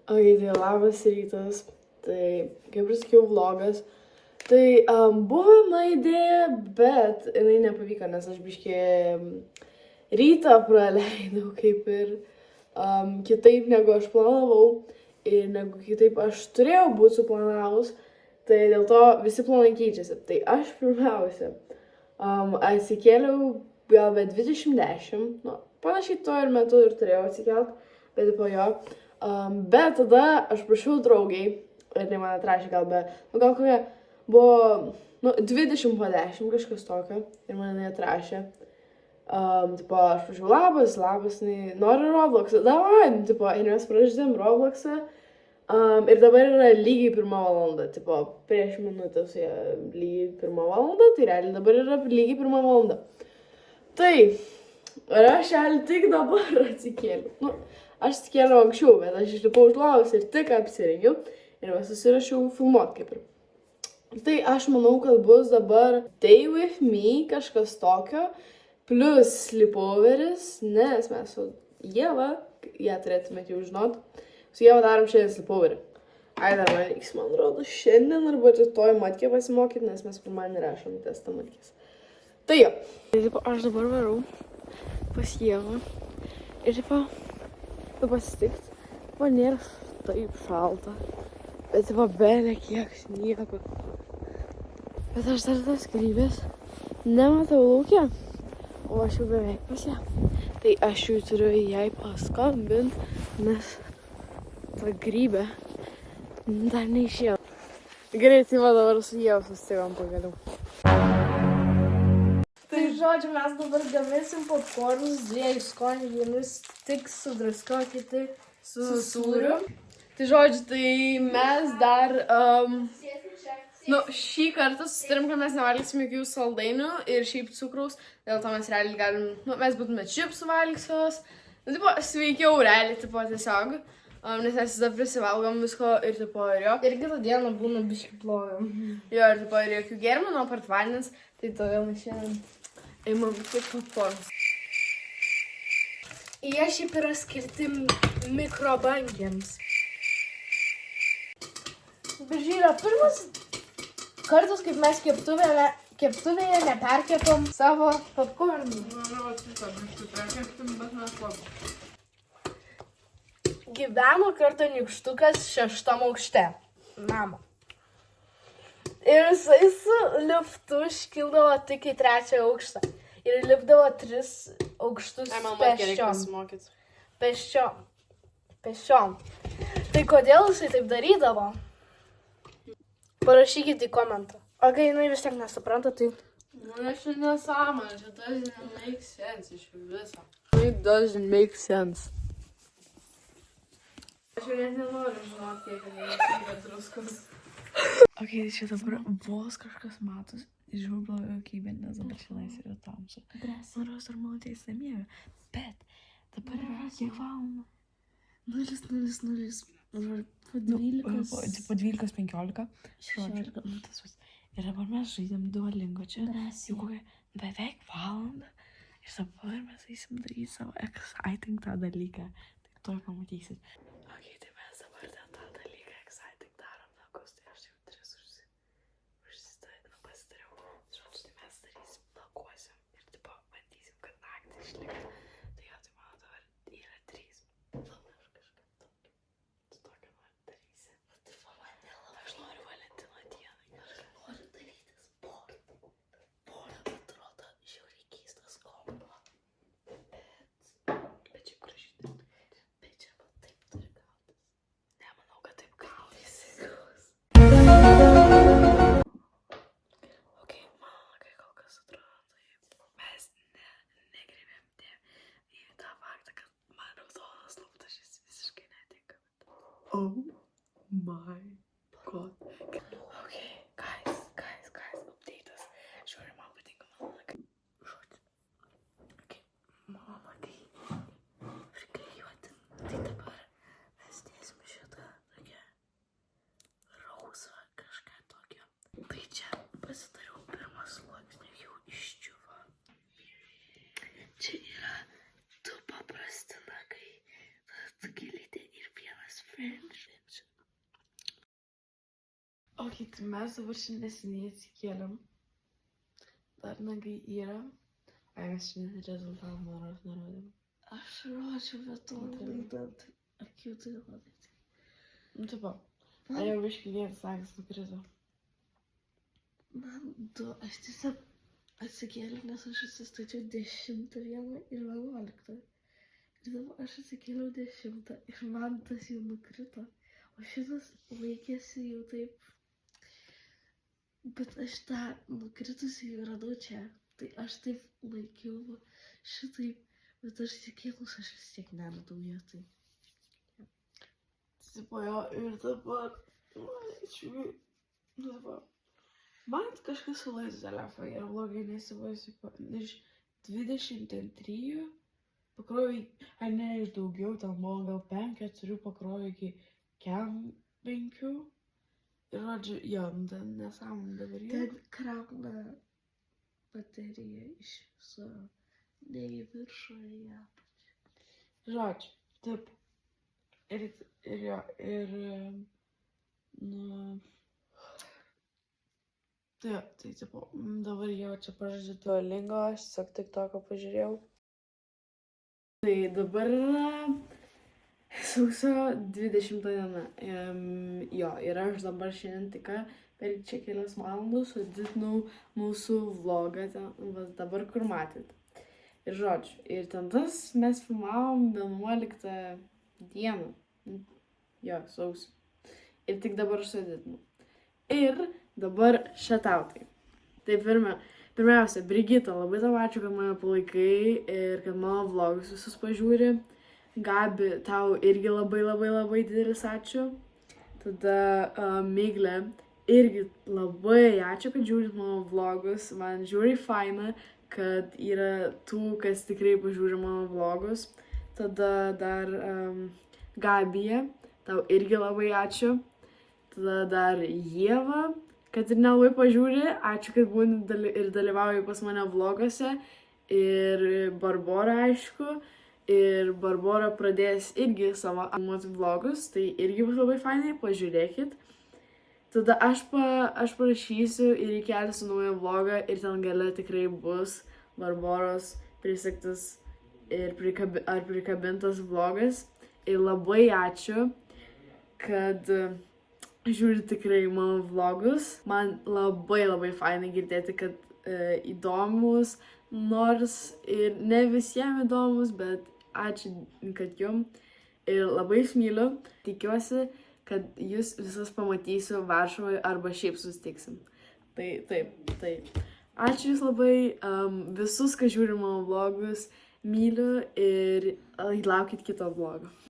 Tai labas rytas, tai kaip ir sakiau, vlogas. Tai buvo viena idėja, bet jinai nepavyko, nes aš biškį rytą praleidau kaip ir kitaip negu aš planavau ir negu kitaip aš turėjau būti suplanavus, tai dėl to visi planai keičiasi. Tai aš pirmiausia atsikėliau gal be 20:10, nu, panašiai tuo ir metu ir turėjau atsikelt, bet po jo. Bet tada aš prašiau draugiai, ir tai man atrašė gal gal kokia buvo, 20:10 kažkas tokio, ir man atrašė. Tipo, aš prašiau labas, nori Robloxą, davai, tipo, ir mes pražydėm Robloxą. Ir dabar yra lygiai 1 valanda, tipo, prieš minutę su ja lygiai 1 valanda, tai realiai dabar yra lygiai 1 valanda. Tai, ir aš tik dabar atsikėliau. Nu, aš atsikėliau anksčiau, bet aš išlipau už lovos ir tik apsirengiau ir susirašiau filmuot kaip ir. Tai aš manau, kad bus dabar Day with me, kažkas tokio, plus sleepoveris, nes mes su Ieva, ją turėtumėt jau žinot, su Ieva darom šiandien sleepoverį. Ai, dar man reiks, man rodo, šiandien arba rytoj matkę pasimokyti, nes mes pirmadienį rašom testą matkės. Tai jo. Aš dabar varau pas Ievą ir pasitikt. Man nėra taip šalta, bet belė kiek sniego. Bet aš dar tas grybės nematau lauke, o aš jau beveik pas ją. Tai aš jau turiu jai paskambint, nes ta grybė dar neišėjo. Gerai, tai dabar su Ieva susitikom pagaliau. Tai žodžiu, mes dabar gaminsim popkornus, 2 skonių, vienus tik su druska, kiti su sūriu. Tai žodžiu, tai mes dar, šį kartą susitarim, kad mes nevalgysim jokių saldainių ir šiaip cukraus, dėl to mes realiai galim, mes būtume čipsų valgysios, sveikiau realiai, tiesiog, nes mes tada prisivalgom visko ir ir jo. Ir kitą dieną būna biškį plojam. Jo, ir jokių gėrimų, apart vandens, tai todėl mes šiandien imam tik popkornus. Jie šiaip yra skirti mikrobangiams. Biržylio, pirmas kartas, kaip mes keptuvėje neperkepam savo popkornų. Gyveno kartą nykštukas 6 aukšte namo. Ir jisai su liftu iškildavo tik į 3 aukštą. Ir lipdavo 3 aukštus pėsčiom. Tai kodėl jisai taip darydavo? Parašykite į komentą. O kai jinai vis tiek nesupranta, tai... Aš čia nesąmonė, čia doesn't make sense iš viso. It doesn't make sense. Aš jau net nenoriu žinoti, kiek jinai druskos. Ok, tai čia dabar vos kažkas matos. Žiūrėjau kokybę, nes dabar šiandien yra tamsu. Noriu dar malutės nemiega. Bet dabar yra kiek valandų? 0:00. Po 12:15. 16. Ir dabar mes žaidėm Duolingo čia. Jau kokią beveik valandą. Ir dabar mes eisim daryti savo exciting tą dalyką. Tai tuoj pamatysit. Ok, tai mes dabar tą dalyką exciting darom. Tai aš jau 3 pasidariau. Žodžiu, tai mes darysim, lakuosim ir bandysim, kad naktį išliks. Tai jo, tai mano dabar yra 3. Aš noriu Valentino dienai. Aš noriu daryti sportą. Atrodo žiauriai keistas kombo. Bet čia gražiai. Bet čia taip turi gautis. Nemanau, kad taip gautėsi. Ok, man kol kas atrodo taip. Mes nekreipėm į tą faktą, kad man raudonas lūpdažis visiškai netinka. Oh my god. Ok, guys, update'as. Žiūrėjau, man patinka mano žodžiu. Ok, mano matai priklijuoti. Tai dabar mes dėsim šitą tokią rausvą kažką tokio. Tai čia pasidariau 1 sluoksnį, jau išdžiuvo. Čia yra 2 paprasti nagai, tada gėlytė ir 1 fringe. O, tai mes dabar šiandien neseniai atsikėlėm. Dar nagai yra. Ai, mes šiandien rezultatą noros nerodėm. Aš rodžiau, bet to laidant akių tai rodyti. Nu, tipo, ar jau biškai vienas nagas nukrito? Man du, aš tiesiog atsikėliau, nes aš atsistačiau 10 vieną ir 11. Ir dabar aš atsikėliau 10 ir man tas jau nukrito. O šitas laikėsi jau taip. Bet aš tą nukritusi jau radau čia. Tai aš taip laikiau šitaip. Bet aš įsikėlus, aš vis tiek neradau jo tai. Tipo, jo, ir dabar, žiūrėjau, nu, dabar. Man kažkas su laidas telefą yra blogai, nes iš 23 pakroju, ar ne iš daugiau, ten buvo gal 5-4 pakroju iki 5. Ir žodžiu, jo, ten nesąmonė dabar jau. Ten krauna bateriją iš viso, ne į viršų, į apačią. Žodžiu, taip. Ir jo, ir, nu, tai, tipo, dabar jau čia pažaidžiu Duolingo, aš tiesiog TikToką pažiūrėjau. Tai dabar yra sausio 20 diena. Jo, ir aš dabar šiandien tik per čia kelias valandas sudidinau mūsų vlogą, dabar kur matėt. Ir žodžiu, ir ten tas mes filmavom 11 dieną. Jo, sausio. Ir tik dabar sudidinau. Ir dabar šatautai. Tai pirmiausia, Brigita, labai tau ačiū, kad mane palaikai ir kad mano vlogus visus pažiūri. Gabi, tau irgi labai didelis ačiū. Tada Miglė, irgi labai ačiū, kad žiūrit mano vlogus. Man žiūri faina, kad yra tų, kas tikrai pažiūri mano vlogus. Tada dar Gabija, tau irgi labai ačiū. Tada dar Ieva, kad ir nelabai pažiūri, ačiū, kad būni ir dalyvauji pas mane vloguose. Ir Barbora, aišku. Ir Barbora pradės irgi savo animuoti vlogus, tai irgi bus labai fainai, pažiūrėkit. Tada aš parašysiu ir įkelsiu naują vlogą ir ten gale tikrai bus Barboros prisegtas ir prikabintas vlogas. Ir labai ačiū, kad žiūri tikrai mano vlogus. Man labai fainai girdėti, kad įdomus, nors ir ne visiems įdomus, bet ačiū, kad jum. Ir labai myliu. Tikiuosi, kad jūs visus pamatysiu Varšuvoje arba šiaip susitiksim. Tai taip. Ačiū jūs labai. Visus, kas žiūri mano vlogus, myliu ir laukit kito vlogo.